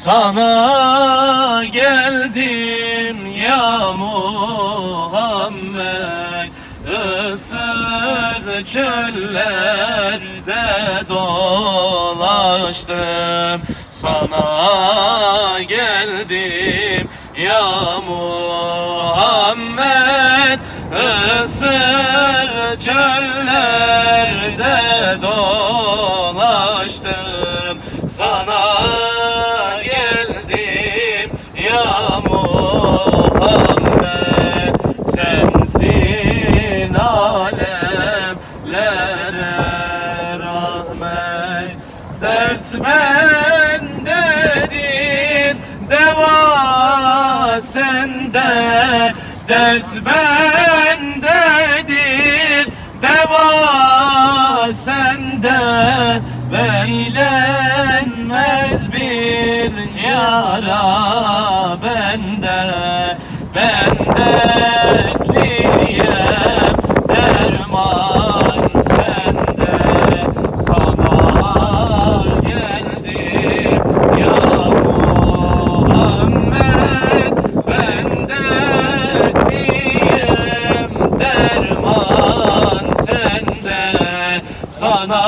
Sana geldim ya Muhammed, ıssız çöllerde dolaştım. Sana geldim ya Muhammed, ıssız çöllerde dolaştım. Sana geldim ya Muhammed, sensin alemlere rahmet. Dert bendedir, deva sende. Dert bendedir, deva sende. Beylenmez bir yara bende. Ben dertliyim, derman sende. Sana geldim ya Muhammed, ben dertliyim, derman sende. Sana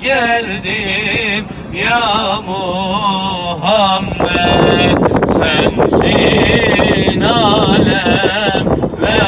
geldim ya Muhammed, sensin alem ve